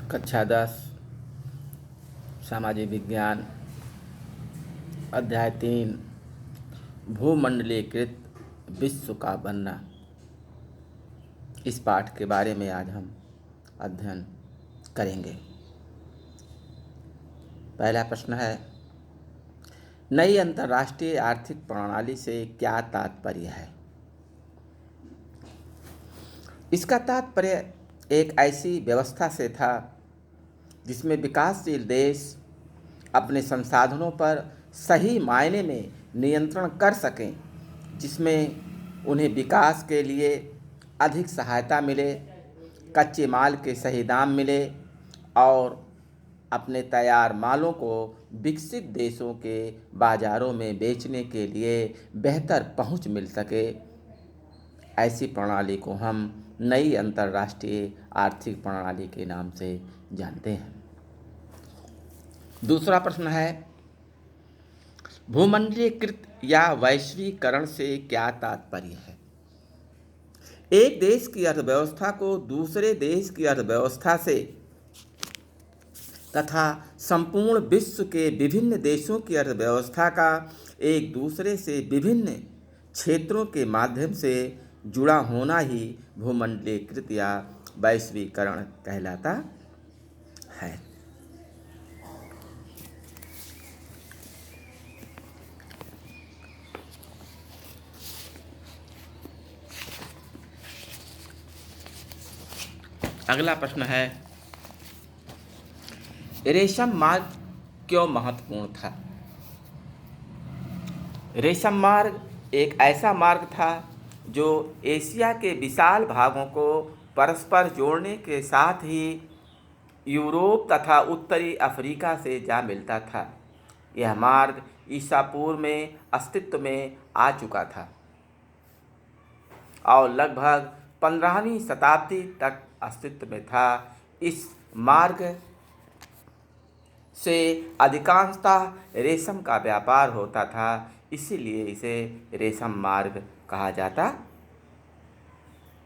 कक्षा 10 सामाजिक विज्ञान अध्याय 3 भूमंडलीकृत विश्व का बनना। इस पाठ के बारे में आज हम अध्ययन करेंगे। पहला प्रश्न है, नई अंतर्राष्ट्रीय आर्थिक प्रणाली से क्या तात्पर्य है? इसका तात्पर्य एक ऐसी व्यवस्था से था जिसमें विकासशील देश अपने संसाधनों पर सही मायने में नियंत्रण कर सकें, जिसमें उन्हें विकास के लिए अधिक सहायता मिले, कच्चे माल के सही दाम मिले और अपने तैयार मालों को विकसित देशों के बाज़ारों में बेचने के लिए बेहतर पहुंच मिल सके। ऐसी प्रणाली को हम नई अंतर्राष्ट्रीय आर्थिक प्रणाली के नाम से जानते हैं। दूसरा प्रश्न है, भूमंडलीकृत या वैश्वीकरण से क्या तात्पर्य है? एक देश की अर्थव्यवस्था को दूसरे देश की अर्थव्यवस्था से तथा संपूर्ण विश्व के विभिन्न देशों की अर्थव्यवस्था का एक दूसरे से विभिन्न क्षेत्रों के माध्यम से जुड़ा होना ही भूमंडलीकृत या वैश्वीकरण कहलाता है। अगला प्रश्न है, रेशम मार्ग क्यों महत्वपूर्ण था? रेशम मार्ग एक ऐसा मार्ग था जो एशिया के विशाल भागों को परस्पर जोड़ने के साथ ही यूरोप तथा उत्तरी अफ्रीका से जा मिलता था। यह मार्ग ईसा पूर्व में अस्तित्व में आ चुका था और लगभग 15वीं शताब्दी तक अस्तित्व में था। इस मार्ग से अधिकांशतः रेशम का व्यापार होता था, इसीलिए इसे रेशम मार्ग कहा जाता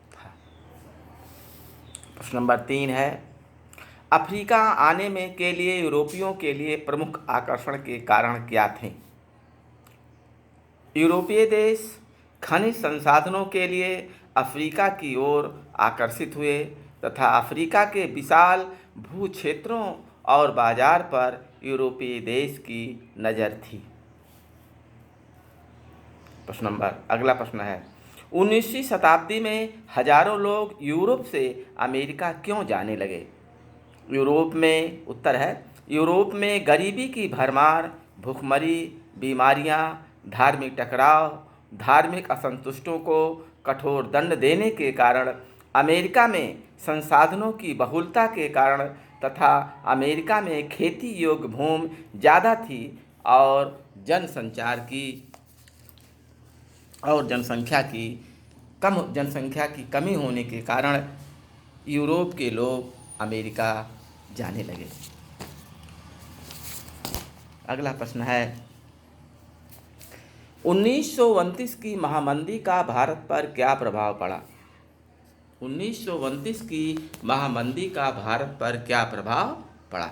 था। प्रश्न नंबर 3 है, अफ्रीका आने में के लिए यूरोपियों के लिए प्रमुख आकर्षण के कारण क्या थे? यूरोपीय देश खनिज संसाधनों के लिए अफ्रीका की ओर आकर्षित हुए तथा अफ्रीका के विशाल भू क्षेत्रों और बाजार पर यूरोपीय देश की नज़र थी। अगला प्रश्न है, 19वीं शताब्दी में हजारों लोग यूरोप से अमेरिका क्यों जाने लगे? यूरोप में गरीबी की भरमार, भूखमरी, बीमारियां, धार्मिक टकराव, धार्मिक असंतुष्टों को कठोर दंड देने के कारण, अमेरिका में संसाधनों की बहुलता के कारण तथा अमेरिका में खेती योग्य भूमि ज़्यादा थी और जनसंख्या की कमी होने के कारण यूरोप के लोग अमेरिका जाने लगे। अगला प्रश्न है, 1929 की महामंदी का भारत पर क्या प्रभाव पड़ा? 1929 की महामंदी का भारत पर क्या प्रभाव पड़ा?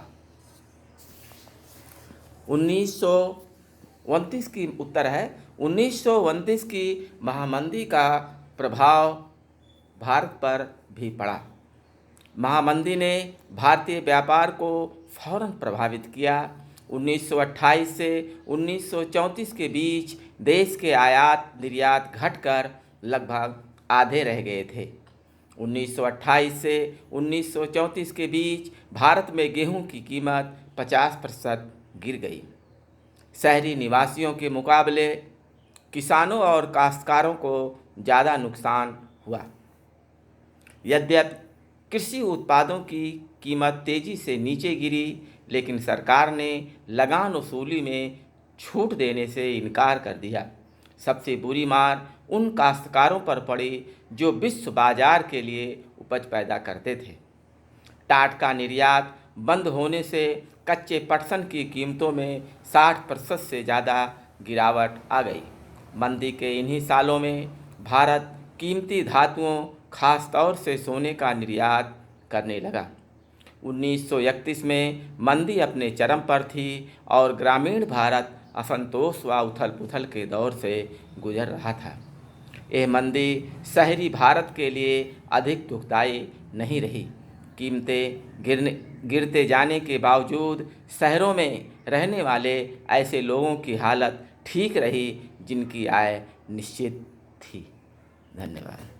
1929 की उत्तर है, 1929 की महामंदी का प्रभाव भारत पर भी पड़ा। महामंदी ने भारतीय व्यापार को फौरन प्रभावित किया। 1928 से 1934 के बीच देश के आयात निर्यात घटकर लगभग आधे रह गए थे। 1928 से 1934 के बीच भारत में गेहूं की कीमत 50% गिर गई। शहरी निवासियों के मुकाबले किसानों और काश्तकारों को ज़्यादा नुकसान हुआ। यद्यपि कृषि उत्पादों की कीमत तेज़ी से नीचे गिरी, लेकिन सरकार ने लगान वसूली में छूट देने से इनकार कर दिया। सबसे बुरी मार उन काश्तकारों पर पड़ी जो विश्व बाजार के लिए उपज पैदा करते थे। टाट का निर्यात बंद होने से कच्चे पटसन की कीमतों में 60% से ज़्यादा गिरावट आ गई। मंदी के इन्हीं सालों में भारत कीमती धातुओं, खास तौर से सोने का निर्यात करने लगा। 1931 में मंदी अपने चरम पर थी और ग्रामीण भारत असंतोष व उथल पुथल के दौर से गुजर रहा था। यह मंदी शहरी भारत के लिए अधिक दुखदायी नहीं रही। कीमतें गिरते जाने के बावजूद शहरों में रहने वाले ऐसे लोगों की हालत ठीक रही जिनकी आय निश्चित थी। धन्यवाद।